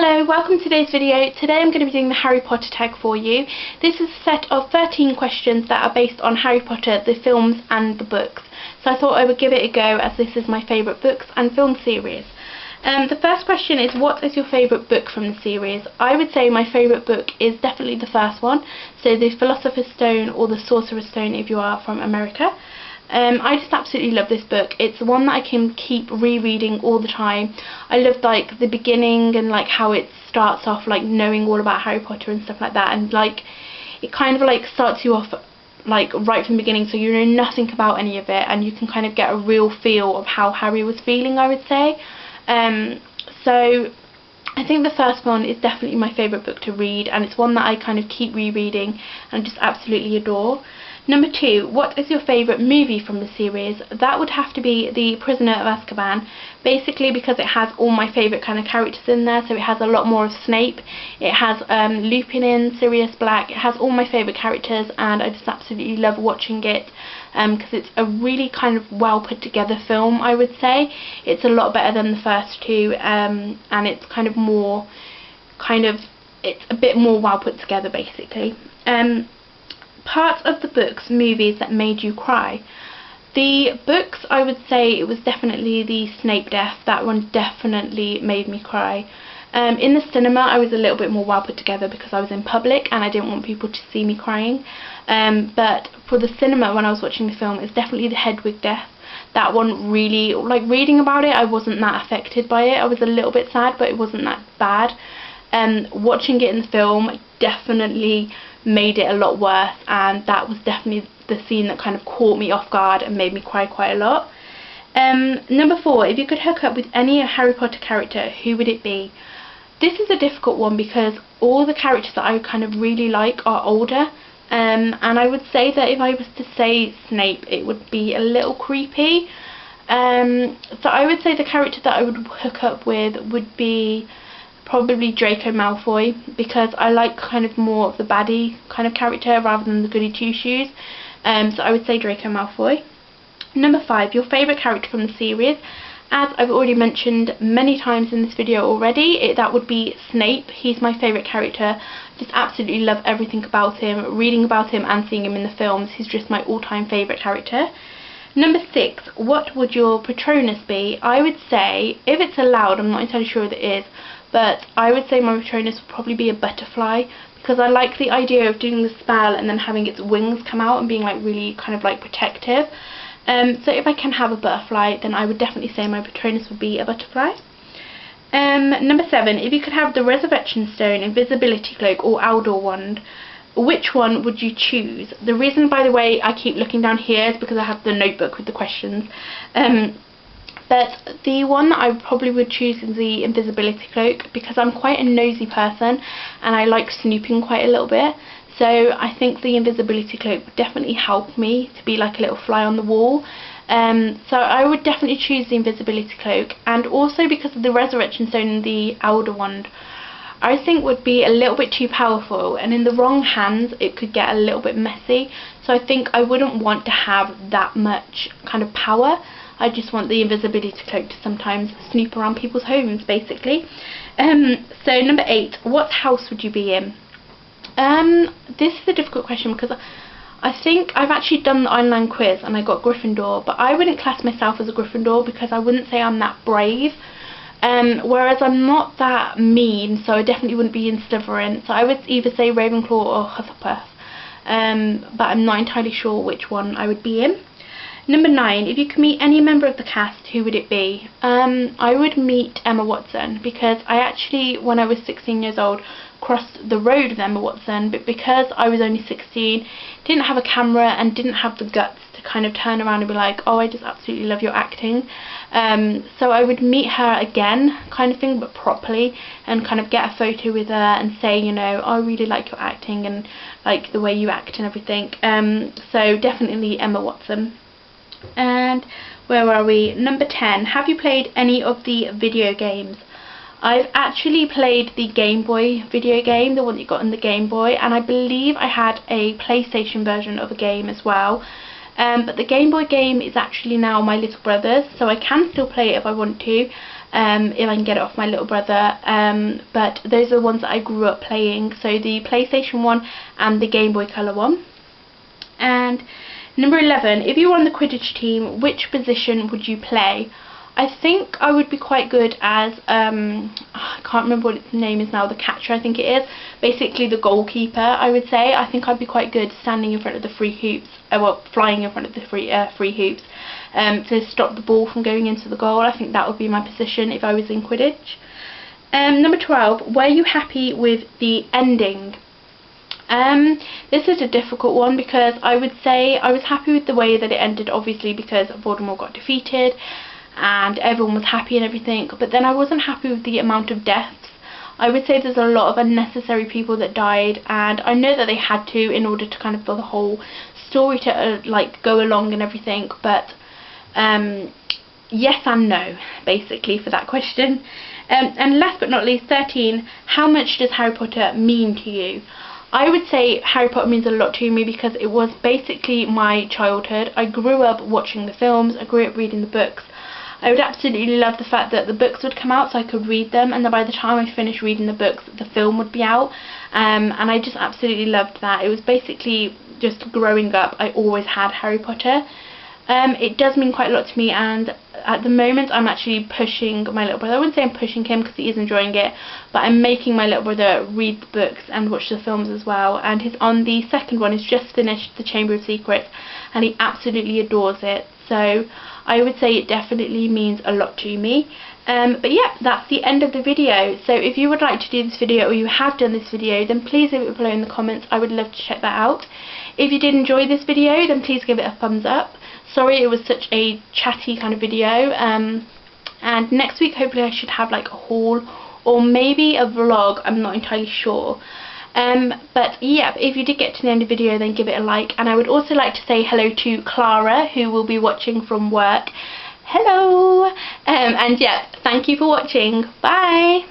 Hello, welcome to today's video. Today I'm going to be doing the Harry Potter tag for you. This is a set of 13 questions that are based on Harry Potter, the films and the books. So I thought I would give it a go as this is my favourite books and film series. The first question is, what is your favourite book from the series? I would say my favourite book is definitely the first one, so the Philosopher's Stone or the Sorcerer's Stone if you are from America. I just absolutely love this book. It's one that I can keep rereading all the time. I loved like the beginning and like how it starts off, like knowing all about Harry Potter and stuff like that, and like it kind of like starts you off like right from the beginning, so you know nothing about any of it and you can kind of get a real feel of how Harry was feeling, I would say. So I think the first one is definitely my favourite book to read, and it's one that I kind of keep rereading and just absolutely adore. Number 2, what is your favourite movie from the series? That would have to be The Prisoner of Azkaban, basically because it has all my favourite kind of characters in there. So it has a lot more of Snape, it has Lupin in, Sirius Black, it has all my favourite characters, and I just absolutely love watching it because it's a really kind of well put together film, I would say. It's a lot better than the first two, and it's kind of more, it's a bit more well put together basically. Parts of the books, movies that made you cry. The books, I would say it was definitely the Snape death. That one definitely made me cry. In the cinema I was a little bit more well put together because I was in public and I didn't want people to see me crying. But for the cinema when I was watching the film, it's definitely the Hedwig death. That one really, like reading about it, I wasn't that affected by it. I was a little bit sad, but it wasn't that bad. Watching it in the film definitely made it a lot worse, and that was definitely the scene that kind of caught me off guard and made me cry quite a lot. Number 4, if you could hook up with any Harry Potter character, who would it be? This is a difficult one because all the characters that I kind of really like are older, and I would say that if I was to say Snape, it would be a little creepy. So I would say the character that I would hook up with would be probably Draco Malfoy, because I like kind of more of the baddie kind of character rather than the goody two-shoes. So I would say Draco Malfoy. Number 5, your favourite character from the series. As I've already mentioned many times in this video already, that would be Snape. He's my favourite character. Just absolutely love everything about him, reading about him and seeing him in the films. He's just my all-time favourite character. Number 6, what would your Patronus be? I would say, if it's allowed, I'm not entirely sure if it is, but I would say my Patronus would probably be a butterfly, because I like the idea of doing the spell and then having its wings come out and being like really kind of like protective. So if I can have a butterfly, then I would definitely say my Patronus would be a butterfly. Number 7, if you could have the Resurrection Stone, Invisibility Cloak or Outdoor Wand, which one would you choose? The reason, by the way, I keep looking down here is because I have the notebook with the questions. But the one that I probably would choose is the Invisibility Cloak, because I'm quite a nosy person and I like snooping quite a little bit. So I think the Invisibility Cloak would definitely help me to be like a little fly on the wall. So I would definitely choose the Invisibility Cloak, and also because of the Resurrection Stone and the Elder Wand, I think would be a little bit too powerful, and in the wrong hands it could get a little bit messy. So I think I wouldn't want to have that much kind of power. I just want the Invisibility Cloak to sometimes snoop around people's homes, basically. So number 8, what house would you be in? This is a difficult question because I think I've actually done the online quiz and I got Gryffindor, but I wouldn't class myself as a Gryffindor because I wouldn't say I'm that brave. Whereas I'm not that mean, so I definitely wouldn't be in Slytherin. So I would either say Ravenclaw or Hufflepuff, but I'm not entirely sure which one I would be in. Number 9, if you could meet any member of the cast, who would it be? I would meet Emma Watson, because I actually, when I was 16 years old, crossed the road with Emma Watson, but because I was only 16, didn't have a camera and didn't have the guts to kind of turn around and be like, oh, I just absolutely love your acting. So I would meet her again, kind of thing, but properly, and kind of get a photo with her and say, you know, oh, I really like your acting and like the way you act and everything. So definitely Emma Watson. And where are we? Number 10, have you played any of the video games? I've actually played the Game Boy video game, the one that you got on the Game Boy, and I believe I had a PlayStation version of a game as well. But the Game Boy game is actually now my little brother's, so I can still play it if I want to. if I can get it off my little brother, but those are the ones that I grew up playing, so the PlayStation 1 and the Game Boy Color one. And number 11, if you were on the Quidditch team, which position would you play? I think I would be quite good as, I can't remember what its name is now, the catcher I think it is, basically the goalkeeper I would say. I think I'd be quite good standing in front of the free hoops, well, flying in front of the free hoops to stop the ball from going into the goal. I think that would be my position if I was in Quidditch. Number 12, were you happy with the ending? This is a difficult one because I would say I was happy with the way that it ended, obviously because Voldemort got defeated and everyone was happy and everything, but then I wasn't happy with the amount of deaths. I would say there's a lot of unnecessary people that died, and I know that they had to in order to kind of for the whole story to like go along and everything, but yes and no basically for that question. And last but not least, 13, how much does Harry Potter mean to you? I would say Harry Potter means a lot to me because it was basically my childhood. I grew up watching the films, I grew up reading the books. I would absolutely love the fact that the books would come out so I could read them, and then by the time I finished reading the books the film would be out, and I just absolutely loved that. It was basically just growing up, I always had Harry Potter. It does mean quite a lot to me, and at the moment I'm actually pushing my little brother. I wouldn't say I'm pushing him because he is enjoying it, but I'm making my little brother read the books and watch the films as well, and he's on the second one. He's just finished The Chamber of Secrets and he absolutely adores it, so I would say it definitely means a lot to me. But yeah, that's the end of the video. So if you would like to do this video, or you have done this video, then please leave it below in the comments. I would love to check that out. If you did enjoy this video, then please give it a thumbs up. Sorry it was such a chatty kind of video, and next week hopefully I should have like a haul or maybe a vlog, I'm not entirely sure. But yeah, if you did get to the end of the video, then give it a like, and I would also like to say hello to Clara, who will be watching from work. Hello! And yeah, thank you for watching. Bye!